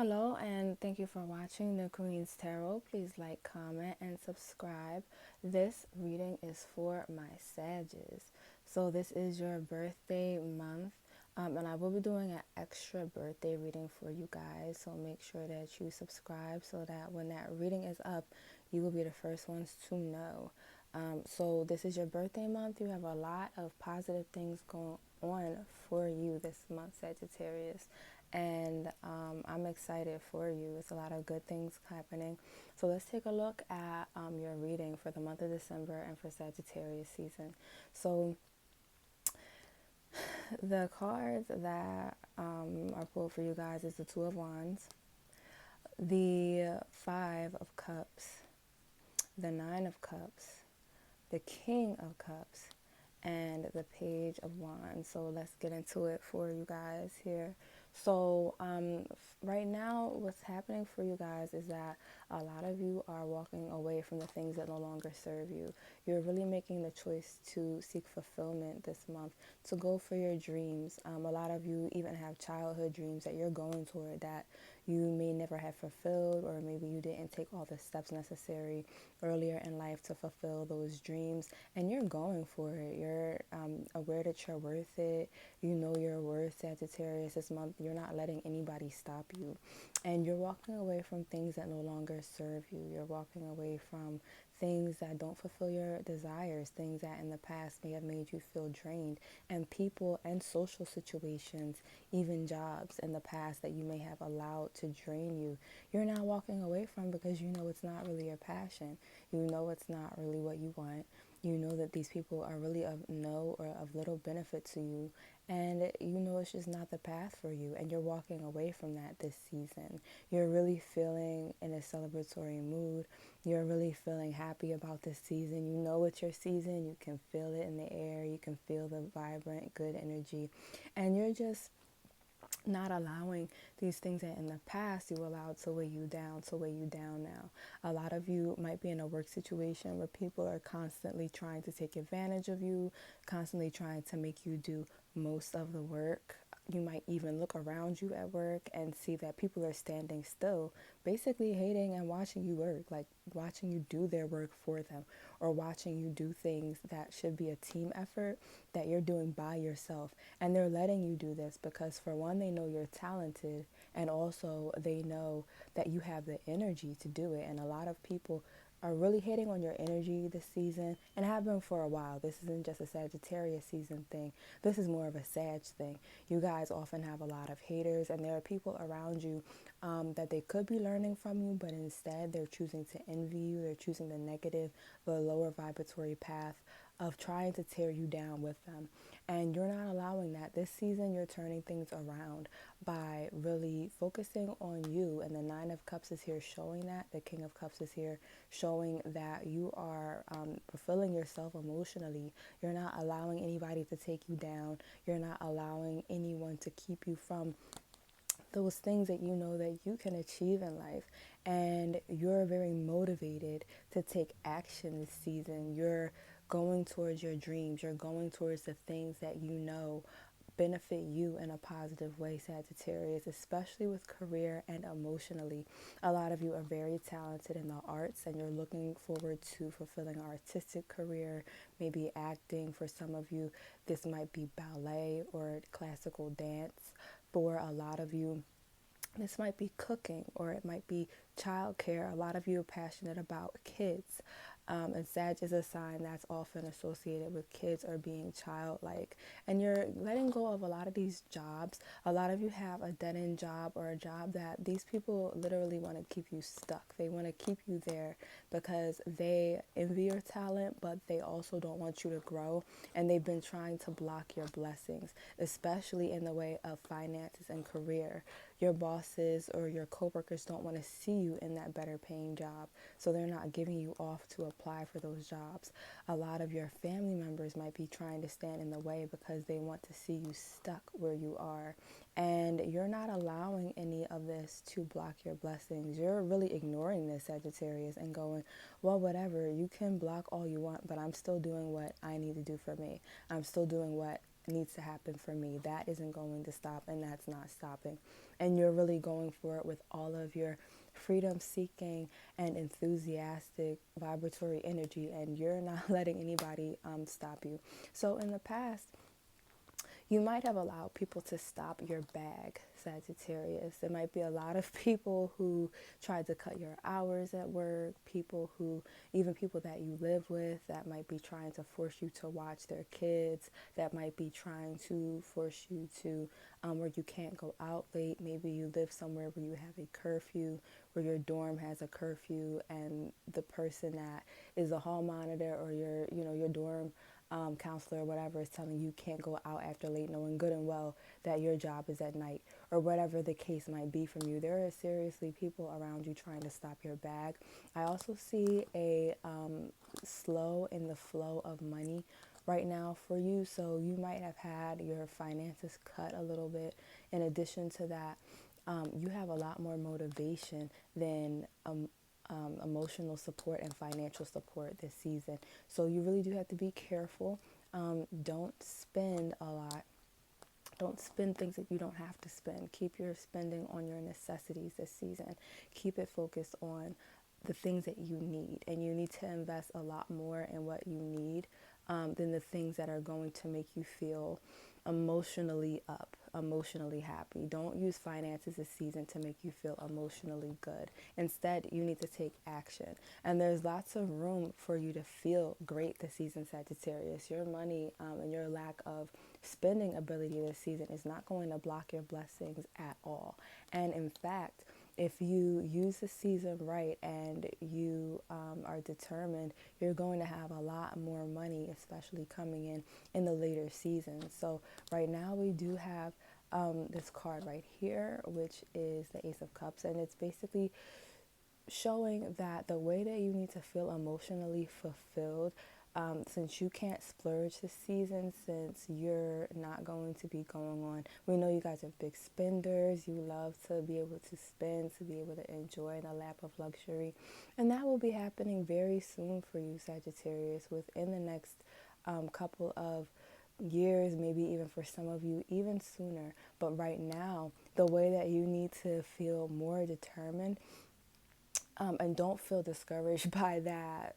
Hello, and thank you for watching the Queen's Tarot. Please like, comment, and subscribe. This reading is for my Sagittarius. So this is your birthday month, and I will be doing an extra birthday reading for you guys. So make sure that you subscribe so that when that reading is up, you will be the first ones to know. So this is your birthday month. You have a lot of positive things going on for you this month, Sagittarius, and I'm excited for you. It's a lot of good things happening. So let's take a look at your reading for the month of December and for Sagittarius season. So the cards that are pulled for you guys is the Two of Wands, the Five of Cups, the Nine of Cups, the King of Cups, and the Page of Wands. So let's get into it for you guys here. So right now what's happening for you guys is that a lot of you are walking away from the things that no longer serve you. You're really making the choice to seek fulfillment this month, to go for your dreams. A lot of you even have childhood dreams that you're going toward that you may never have fulfilled, or maybe you didn't take all the steps necessary earlier in life to fulfill those dreams, and you're going for it. You're aware that you're worth it. You know your worth, Sagittarius. This month you're not letting anybody stop you, and you're walking away from things that no longer serve you. You're walking away from things that don't fulfill your desires, things that in the past may have made you feel drained, and people and social situations, even jobs in the past that you may have allowed to drain you. You're not walking away from because you know it's not really your passion. You know it's not really what you want. You know that these people are really of no or of little benefit to you, and you know it's just not the path for you, and you're walking away from that this season. You're really feeling in a celebratory mood. You're really feeling happy about this season. You know it's your season. You can feel it in the air. You can feel the vibrant, good energy, and you're just not allowing these things that in the past you allowed to weigh you down now. A lot of you might be in a work situation where people are constantly trying to take advantage of you, constantly trying to make you do most of the work. You might even look around you at work and see that people are standing still, basically hating and watching you work, like watching you do their work for them, or watching you do things that should be a team effort that you're doing by yourself. And they're letting you do this because, for one, they know you're talented, and also they know that you have the energy to do it. And a lot of people are really hating on your energy this season, and have been for a while. This isn't just a Sagittarius season thing. This is more of a Sag thing. You guys often have a lot of haters, and there are people around you that they could be learning from you, but instead they're choosing to envy you. They're choosing the negative, the lower vibratory path of trying to tear you down with them. And you're not allowing that. This season, you're turning things around by really focusing on you. And the Nine of Cups is here showing that. The King of Cups is here showing that you are fulfilling yourself emotionally. You're not allowing anybody to take you down. You're not allowing anyone to keep you from those things that you know that you can achieve in life. And you're very motivated to take action this season. You're going towards your dreams. You're going towards the things that you know benefit you in a positive way, Sagittarius, especially with career and emotionally. A lot of you are very talented in the arts, and you're looking forward to fulfilling an artistic career, maybe acting. For some of you, this might be ballet or classical dance. For a lot of you, this might be cooking, or it might be childcare. A lot of you are passionate about kids. And Sag is a sign that's often associated with kids or being childlike. And you're letting go of a lot of these jobs. A lot of you have a dead-end job, or a job that these people literally want to keep you stuck. They want to keep you there because they envy your talent, but they also don't want you to grow. And they've been trying to block your blessings, especially in the way of finances and career. Your bosses or your coworkers don't want to see you in that better paying job, so they're not giving you off to apply for those jobs. A lot of your family members might be trying to stand in the way because they want to see you stuck where you are, and you're not allowing any of this to block your blessings. You're really ignoring this, Sagittarius, and going, well, whatever, you can block all you want, but I'm still doing what I need to do for me. I'm still doing what needs to happen for me. That isn't going to stop, and that's not stopping. and you're really going for it with all of your freedom seeking and enthusiastic vibratory energy, and you're not letting anybody stop you. So in the past, you might have allowed people to stop your bag, Sagittarius. There might be a lot of people who tried to cut your hours at work, even people that you live with that might be trying to force you to watch their kids, that might be trying to force you to where you can't go out late. Maybe you live somewhere where you have a curfew, where your dorm has a curfew, and the person that is a hall monitor or your dorm counselor or whatever is telling you can't go out after late, knowing good and well that your job is at night, or whatever the case might be from you. There are seriously people around you trying to stop your bag. I also see a slow in the flow of money right now for you. So you might have had your finances cut a little bit. In addition to that, you have a lot more motivation than emotional support and financial support this season. So you really do have to be careful. Don't spend a lot. Don't spend things that you don't have to spend. Keep your spending on your necessities this season. Keep it focused on the things that you need. And you need to invest a lot more in what you need than the things that are going to make you feel emotionally up, emotionally happy. Don't use finances this season to make you feel emotionally good. Instead, you need to take action. And there's lots of room for you to feel great this season, Sagittarius. Your money and your lack of spending ability this season is not going to block your blessings at all. And in fact, if you use the season right and you are determined, you're going to have a lot more money, especially coming in the later seasons. So right now we do have this card right here, which is the Ace of Cups, and it's basically showing that the way that you need to feel emotionally fulfilled, since you can't splurge this season, since you're not going to be going on, we know you guys are big spenders, you love to be able to spend, to be able to enjoy in a lap of luxury, and that will be happening very soon for you, Sagittarius, within the next couple of years, maybe even for some of you even sooner. But right now, the way that you need to feel more determined, and don't feel discouraged by that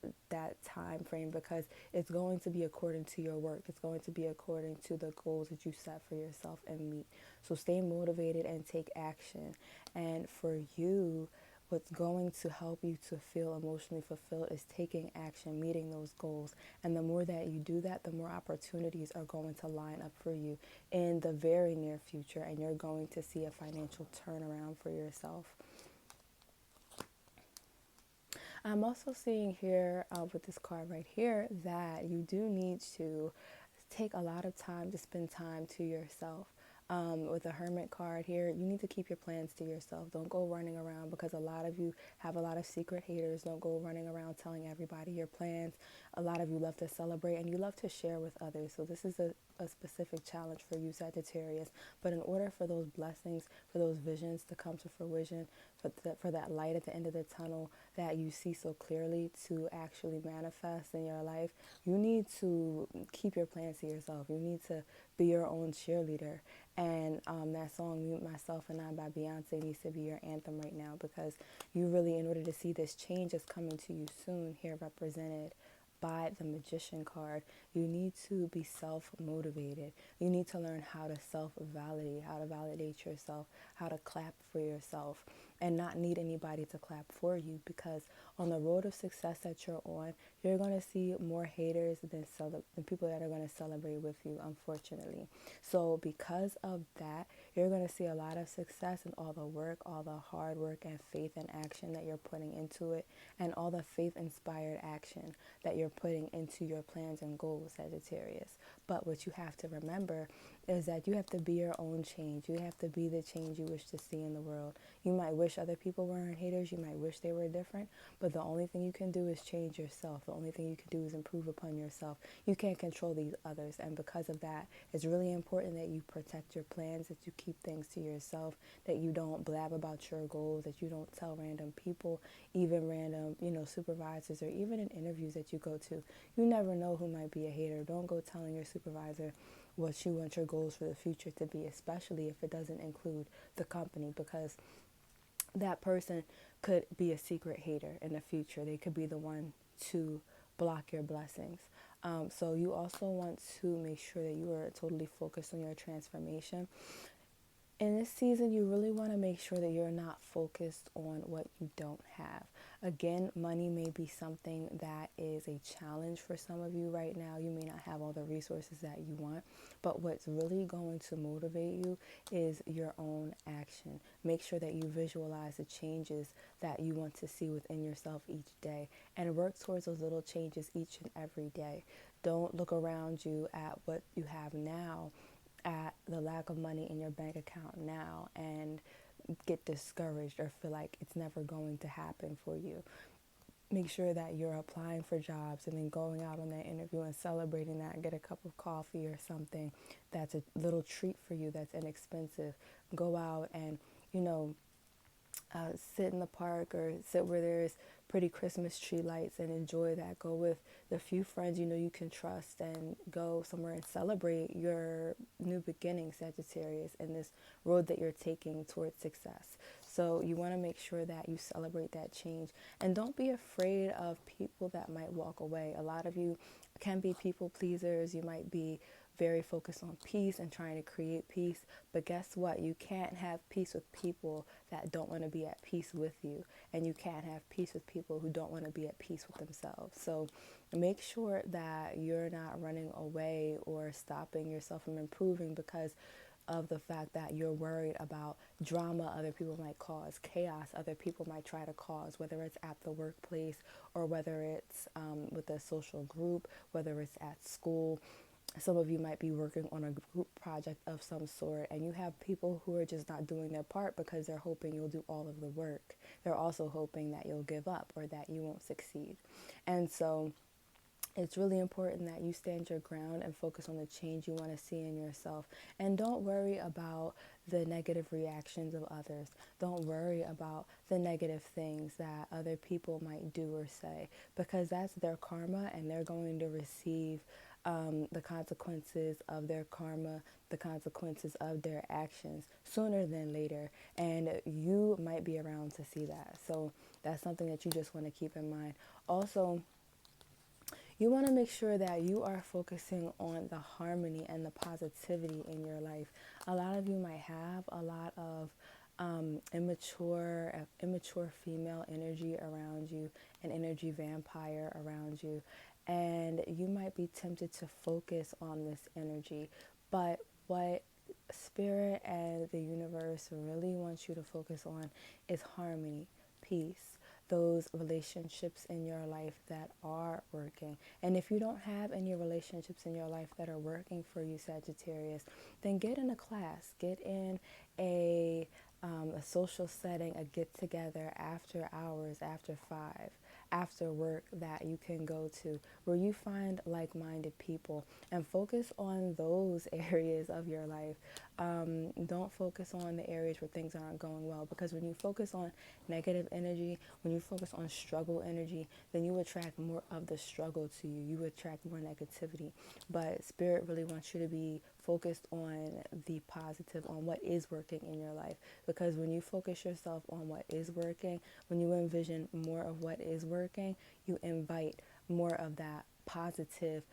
time frame, because it's going to be according to your work. It's going to be according to the goals that you set for yourself and meet. So stay motivated and take action. And for you, what's going to help you to feel emotionally fulfilled is taking action, meeting those goals. And the more that you do that, the more opportunities are going to line up for you in the very near future, and you're going to see a financial turnaround for yourself. I'm also seeing here with this card right here that you do need to take a lot of time to spend time to yourself. With the Hermit card here, you need to keep your plans to yourself. Don't go running around, because a lot of you have a lot of secret haters. Don't go running around telling everybody your plans. A lot of you love to celebrate and you love to share with others. So this is a specific challenge for you, Sagittarius. But in order for those blessings, for those visions to come to fruition, for that light at the end of the tunnel that you see so clearly to actually manifest in your life, you need to keep your plans to yourself. You need to be your own cheerleader. And that song, "You, Myself, and I" by Beyonce needs to be your anthem right now, because you really, in order to see this change that's coming to you soon, here represented by the Magician card, you need to be self-motivated. You need to learn how to self-validate, how to validate yourself, how to clap for yourself, and not need anybody to clap for you, because on the road of success that you're on, you're going to see more haters than people that are going to celebrate with you, unfortunately. So because of that, you're going to see a lot of success in all the work, all the hard work and faith and action that you're putting into it, and all the faith-inspired action that you're putting into your plans and goals, Sagittarius. But what you have to remember is that you have to be your own change. You have to be the change you wish to see in the world. You might wish other people weren't haters. You might wish they were different. But the only thing you can do is change yourself. The only thing you can do is improve upon yourself. You can't control these others. And because of that, it's really important that you protect your plans, that you keep things to yourself, that you don't blab about your goals, that you don't tell random people, even random, supervisors, or even in interviews that you go to. You never know who might be a hater. Don't go telling your supervisor what you want your goals for the future to be, especially if it doesn't include the company, because that person could be a secret hater in the future. They could be the one to block your blessings. So you also want to make sure that you are totally focused on your transformation. In this season, you really want to make sure that you're not focused on what you don't have. Again, money may be something that is a challenge for some of you right now. You may not have all the resources that you want, but what's really going to motivate you is your own action. Make sure that you visualize the changes that you want to see within yourself each day, and work towards those little changes each and every day. Don't look around you at what you have now, at the lack of money in your bank account now, and get discouraged or feel like it's never going to happen for you. Make sure that you're applying for jobs and then going out on that interview and celebrating that. Get a cup of coffee or something that's a little treat for you, that's inexpensive. Go out and, you know, sit in the park or sit where there's pretty Christmas tree lights and enjoy that. Go with the few friends you know you can trust and go somewhere and celebrate your new beginning, Sagittarius, in this road that you're taking towards success. So you want to make sure that you celebrate that change, and don't be afraid of people that might walk away. A lot of you can be people pleasers. You might be very focused on peace and trying to create peace. But guess what? You can't have peace with people that don't want to be at peace with you. And you can't have peace with people who don't want to be at peace with themselves. So make sure that you're not running away or stopping yourself from improving because of the fact that you're worried about drama other people might cause, chaos other people might try to cause, whether it's at the workplace or whether it's with a social group, whether it's at school. Some of you might be working on a group project of some sort, and you have people who are just not doing their part because they're hoping you'll do all of the work. They're also hoping that you'll give up or that you won't succeed. And so it's really important that you stand your ground and focus on the change you want to see in yourself. And don't worry about the negative reactions of others. Don't worry about the negative things that other people might do or say, because that's their karma, and they're going to receive the consequences of their karma, the consequences of their actions sooner than later. And you might be around to see that. So that's something that you just want to keep in mind. Also, you want to make sure that you are focusing on the harmony and the positivity in your life. A lot of you might have a lot of immature female energy around you, an energy vampire around you, and you might be tempted to focus on this energy. But what Spirit and the universe really wants you to focus on is harmony, peace, those relationships in your life that are working. And if you don't have any relationships in your life that are working for you, Sagittarius, then get in a class, get in a social setting, a get together after hours, after 5, after work that you can go to, where you find like-minded people, and focus on those areas of your life. Don't focus on the areas where things aren't going well, because when you focus on negative energy, when you focus on struggle energy, then you attract more of the struggle to you. You attract more negativity. But Spirit really wants you to be focused on the positive, on what is working in your life. Because when you focus yourself on what is working, when you envision more of what is working, you invite more of that positive,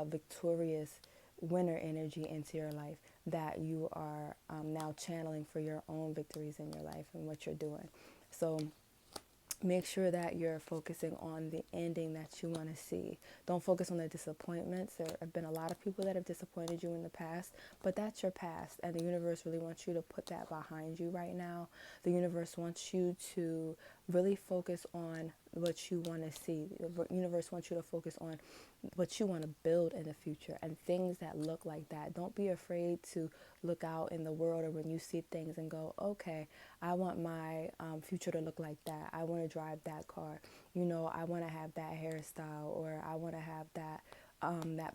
victorious winner energy into your life that you are now channeling for your own victories in your life and what you're doing. So make sure that you're focusing on the ending that you want to see. Don't focus on the disappointments. There have been a lot of people that have disappointed you in the past, but that's your past, and the universe really wants you to put that behind you right now. The universe wants you to really focus on what you want to see. The universe wants you to focus on what you want to build in the future and things that look like that. Don't be afraid to look out in the world, or when you see things and go, okay, I want my future to look like that. I want to drive that car. You know, I want to have that hairstyle, or I want to have that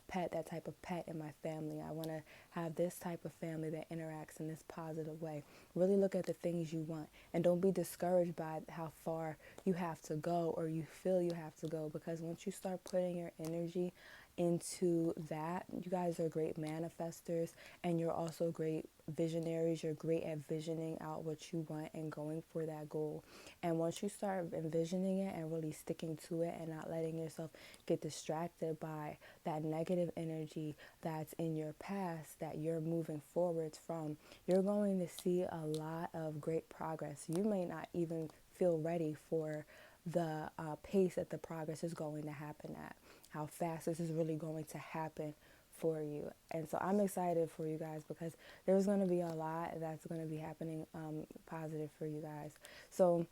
pet, that type of pet in my family. I want to have this type of family that interacts in this positive way. Really look at the things you want, and don't be discouraged by how far you have to go or you feel you have to go, because once you start putting your energy into that. You guys are great manifestors, and you're also great visionaries. You're great at visioning out what you want and going for that goal. And once you start envisioning it and really sticking to it and not letting yourself get distracted by that negative energy that's in your past that you're moving forwards from, you're going to see a lot of great progress. You may not even feel ready for the pace that the progress is going to happen at, how fast this is really going to happen for you. And so I'm excited for you guys because there's going to be a lot that's going to be happening positive for you guys. So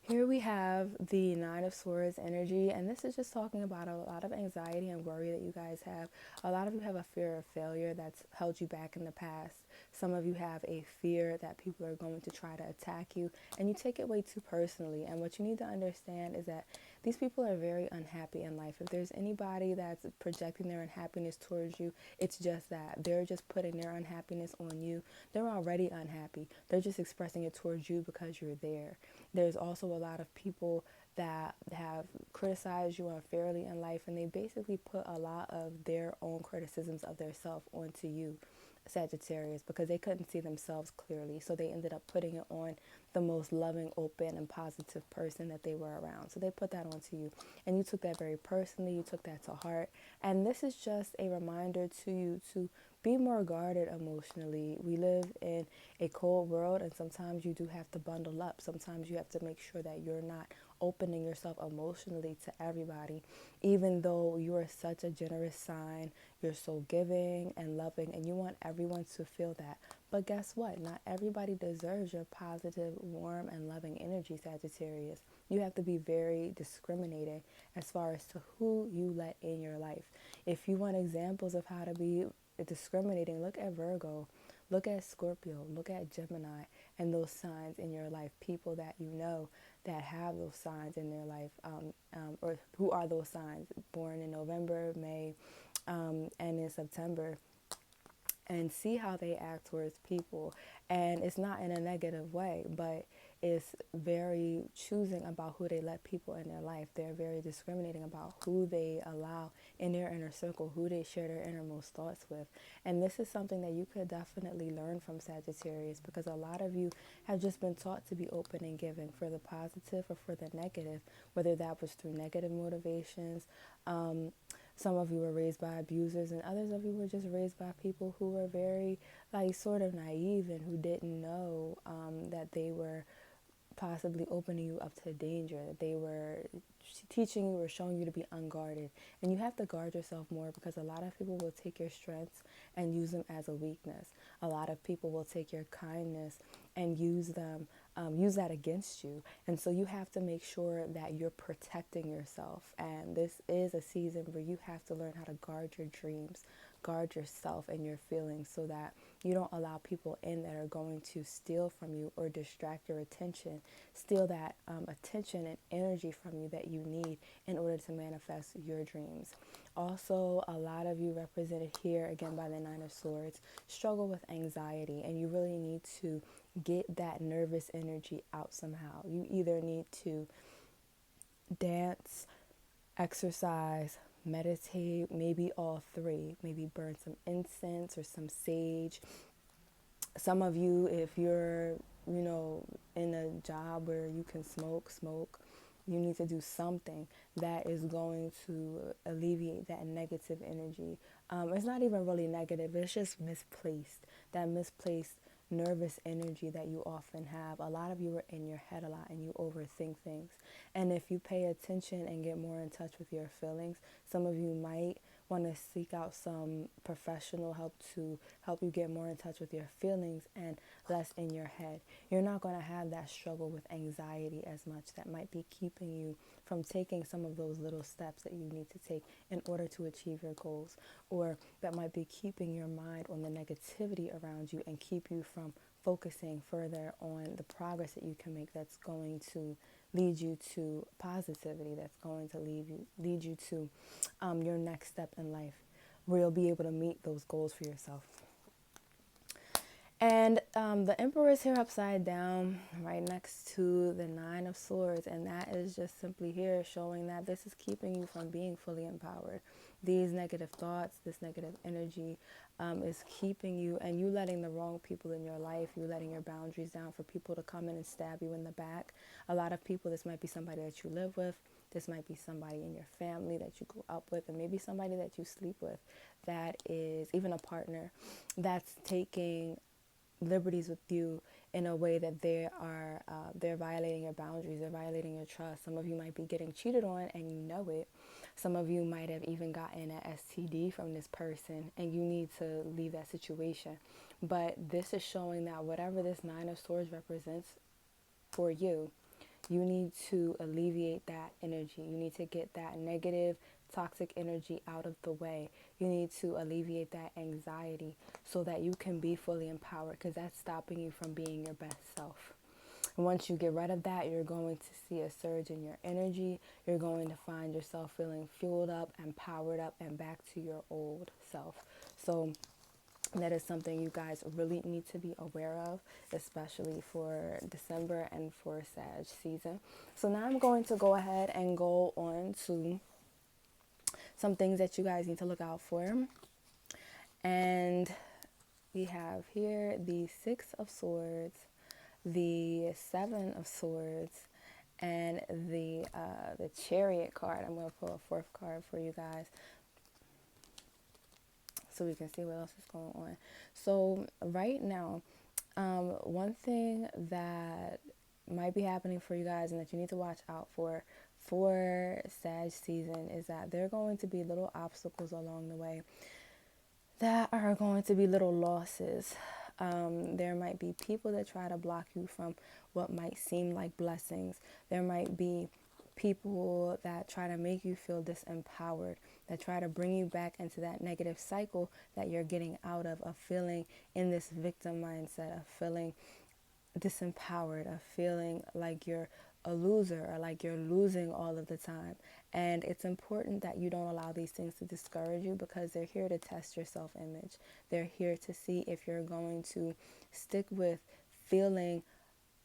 here we have the Nine of Swords energy, and this is just talking about a lot of anxiety and worry that you guys have. A lot of you have a fear of failure that's held you back in the past. Some of you have a fear that people are going to try to attack you, and you take it way too personally. And what you need to understand is that these people are very unhappy in life. If there's anybody that's projecting their unhappiness towards you, it's just that. They're just putting their unhappiness on you. They're already unhappy. They're just expressing it towards you because you're there. There's also a lot of people that have criticized you unfairly in life, and they basically put a lot of their own criticisms of their self onto you, Sagittarius, because they couldn't see themselves clearly. So they ended up putting it on the most loving, open, and positive person that they were around. So they put that onto you, and you took that very personally. You took that to heart. And this is just a reminder to you to be more guarded emotionally. We live in a cold world, and sometimes you do have to bundle up. Sometimes you have to make sure that you're not opening yourself emotionally to everybody, even though you are such a generous sign. You're so giving and loving, and you want everyone to feel that. But guess what? Not everybody deserves your positive, warm, and loving energy, Sagittarius. You have to be very discriminating as far as to who you let in your life. If you want examples of how to be discriminating, look at Virgo, look at Scorpio, look at Gemini, and those signs in your life, people that you know that have those signs in their life, or who are those signs, born in November, May, and in September, and see how they act towards people. And it's not in a negative way, but it's very choosing about who they let people in their life. They're very discriminating about who they allow in their inner circle, who they share their innermost thoughts with. And this is something that you could definitely learn from, Sagittarius, because a lot of you have just been taught to be open and giving for the positive or for the negative, whether that was through negative motivations. Some of you were raised by abusers, and others of you were just raised by people who were very, like, sort of naive and who didn't know that they were possibly opening you up to danger, that they were teaching you or showing you to be unguarded. And you have to guard yourself more, because a lot of people will take your strengths and use them as a weakness. A lot of people will take your kindness and use that against you. And so you have to make sure that you're protecting yourself. And this is a season where you have to learn how to guard your dreams, guard yourself and your feelings, so that you don't allow people in that are going to steal from you or distract your attention, steal that attention and energy from you that you need in order to manifest your dreams. Also, a lot of you represented here, again by the Nine of Swords, struggle with anxiety, and you really need to get that nervous energy out somehow. You either need to dance, exercise, meditate, maybe all three. Maybe burn some incense or some sage. Some of you, if you're, in a job where you can smoke. You need to do something that is going to alleviate that negative energy. It's not even really negative. It's just misplaced. That misplaced nervous energy that you often have. A lot of you are in your head a lot and you overthink things. And if you pay attention and get more in touch with your feelings, some of you might want to seek out some professional help to help you get more in touch with your feelings and less in your head. You're not going to have that struggle with anxiety as much. That might be keeping you from taking some of those little steps that you need to take in order to achieve your goals, or that might be keeping your mind on the negativity around you and keep you from focusing further on the progress that you can make that's going to lead you to positivity, that's going to lead you to your next step in life, where you'll be able to meet those goals for yourself. And the Emperor is here upside down, right next to the Nine of Swords. And that is just simply here showing that this is keeping you from being fully empowered. These negative thoughts, this negative energy is keeping you, and you letting the wrong people in your life, you letting your boundaries down for people to come in and stab you in the back. A lot of people, this might be somebody that you live with. This might be somebody in your family that you grew up with, and maybe somebody that you sleep with that is even a partner that's taking liberties with you in a way that they're violating your boundaries, they're violating your trust. Some of you might be getting cheated on and you know it. Some of you might have even gotten an STD from this person and you need to leave that situation. But this is showing that whatever this Nine of Swords represents for you, you need to alleviate that energy. You need to get that negative, toxic energy out of the way. You need to alleviate that anxiety so that you can be fully empowered, because that's stopping you from being your best self. And once you get rid of that, you're going to see a surge in your energy. You're going to find yourself feeling fueled up and powered up and back to your old self. So that is something you guys really need to be aware of, especially for December and for Sag season. So now I'm going to go ahead and go on to some things that you guys need to look out for. And we have here the Six of Swords, the Seven of Swords, and the Chariot card. I'm going to pull a fourth card for you guys so we can see what else is going on. So right now, one thing that might be happening for you guys and that you need to watch out for Sag season is that there are going to be little obstacles along the way that are going to be little losses. There might be people that try to block you from what might seem like blessings. There might be people that try to make you feel disempowered, that try to bring you back into that negative cycle that you're getting out of feeling in this victim mindset, of feeling disempowered, of feeling like you're a loser or like you're losing all of the time. And it's important that you don't allow these things to discourage you, because they're here to test your self-image. They're here to see if you're going to stick with feeling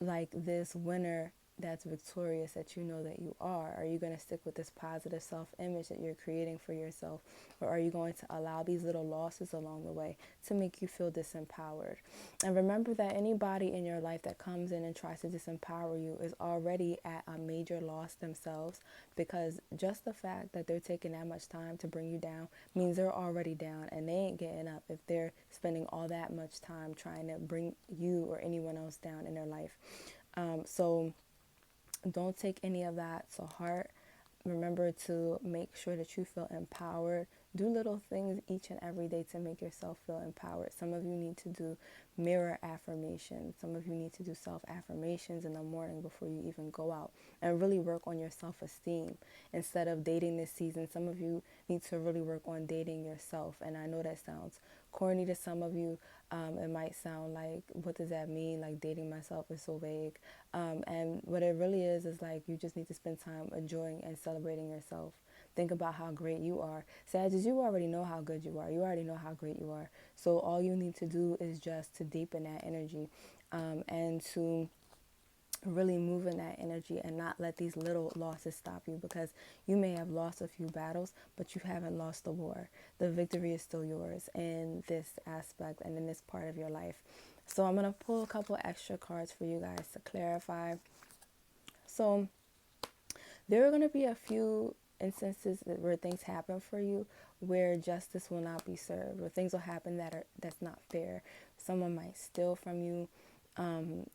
like this winner that's victorious that you know that you are. Are you going to stick with this positive self-image that you're creating for yourself, or are you going to allow these little losses along the way to make you feel disempowered? And remember that anybody in your life that comes in and tries to disempower you is already at a major loss themselves, because just the fact that they're taking that much time to bring you down means they're already down, and they ain't getting up if they're spending all that much time trying to bring you or anyone else down in their life. So don't take any of that to heart. Remember to make sure that you feel empowered. Do little things each and every day to make yourself feel empowered. Some of you need to do mirror affirmations. Some of you need to do self-affirmations in the morning before you even go out, and really work on your self-esteem. Instead of dating this season, some of you need to really work on dating yourself. And I know that sounds corny to some of you. It might sound like, what does that mean? Like, dating myself is so vague. And what it really is like, you just need to spend time enjoying and celebrating yourself. Think about how great you are. Sagittarius, you already know how good you are. You already know how great you are. So all you need to do is just to deepen that energy, and to really move in that energy and not let these little losses stop you, because you may have lost a few battles, but you haven't lost the war. The victory is still yours in this aspect and in this part of your life. So I'm going to pull a couple extra cards for you guys to clarify. So there are going to be a few instances where things happen for you where justice will not be served, where things will happen that's not fair. Someone might steal from you,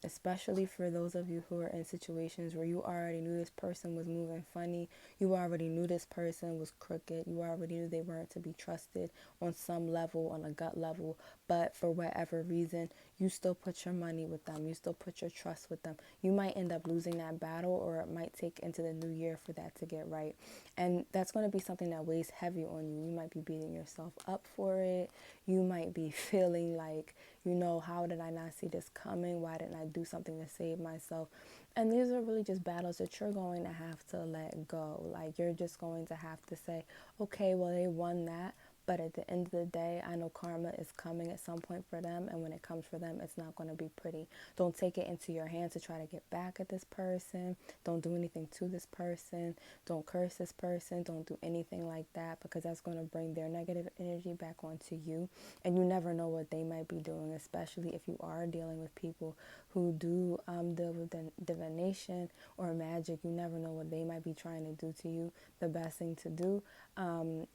especially for those of you who are in situations where you already knew this person was moving funny, you already knew this person was crooked, you already knew they weren't to be trusted on some level, on a gut level, but for whatever reason, you still put your money with them, you still put your trust with them. You might end up losing that battle, or it might take into the new year for that to get right. And that's going to be something that weighs heavy on you. You might be beating yourself up for it. You might be feeling like, how did I not see this coming? Why didn't I do something to save myself? And these are really just battles that you're going to have to let go. Like, you're just going to have to say, okay, well, they won that, But at the end of the day, I know karma is coming at some point for them. And when it comes for them, it's not going to be pretty. Don't take it into your hands to try to get back at this person. Don't do anything to this person. Don't curse this person. Don't do anything like that, because that's going to bring their negative energy back onto you. And you never know what they might be doing, especially if you are dealing with people who do deal with divination or magic. You never know what they might be trying to do to you. The best thing to do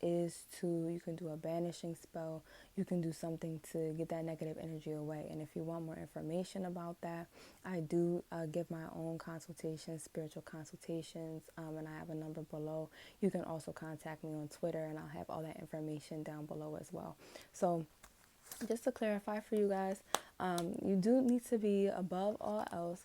is you can do a banishing spell. You can do something to get that negative energy away. And if you want more information about that, I do give my own consultations, spiritual consultations, and I have a number below. You can also contact me on Twitter, and I'll have all that information down below as well. So just to clarify for you guys, you do need to be above all else.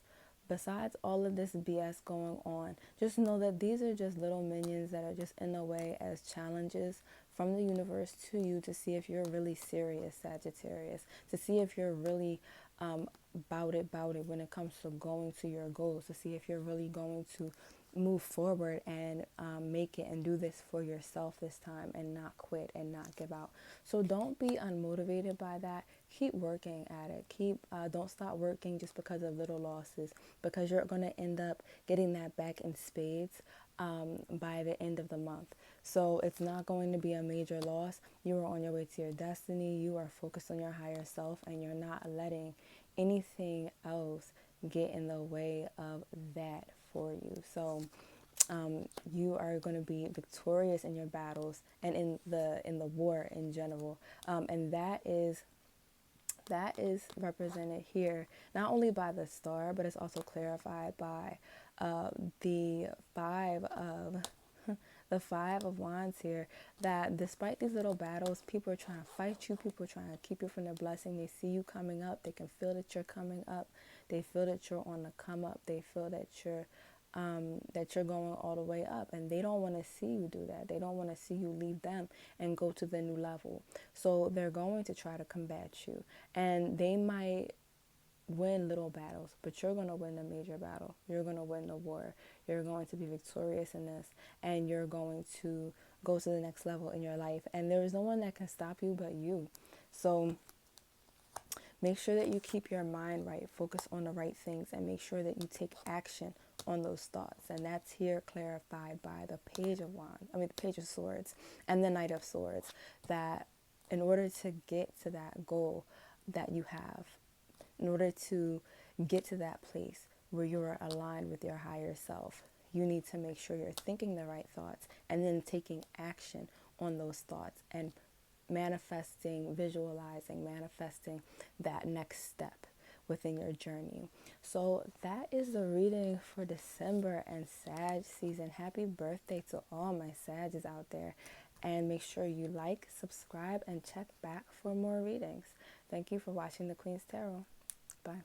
Besides all of this BS going on, just know that these are just little minions that are just in the way as challenges from the universe to you, to see if you're really serious, Sagittarius, to see if you're really about it when it comes to going to your goals, to see if you're really going to move forward and make it and do this for yourself this time, and not quit and not give out. So don't be unmotivated by that. Keep working at it. Don't stop working just because of little losses, because you're going to end up getting that back in spades by the end of the month. So it's not going to be a major loss. You are on your way to your destiny. You are focused on your higher self, and you're not letting anything else get in the way of that for you. So you are going to be victorious in your battles and in the war in general, and that is represented here not only by the star, but it's also clarified by the five of wands here, that despite these little battles, people are trying to fight you, people are trying to keep you from their blessing. They see you coming up, they can feel that you're coming up, they feel that you're on the come up, they feel that you're going all the way up, and they don't want to see you do that. They don't want to see you leave them and go to the new level. So they're going to try to combat you, and they might win little battles, but you're going to win the major battle. You're going to win the war. You're going to be victorious in this, and you're going to go to the next level in your life, and there is no one that can stop you but you. So make sure that you keep your mind right, focus on the right things, and make sure that you take action on those thoughts. And that's here clarified by the Page of Swords and the Knight of Swords, that in order to get to that goal that you have, in order to get to that place where you are aligned with your higher self, you need to make sure you're thinking the right thoughts and then taking action on those thoughts and manifesting that next step within your journey. So that is the reading for December and Sag season. Happy birthday to all my Sages out there. And make sure you like, subscribe, and check back for more readings. Thank you for watching the Queen's Tarot. Bye.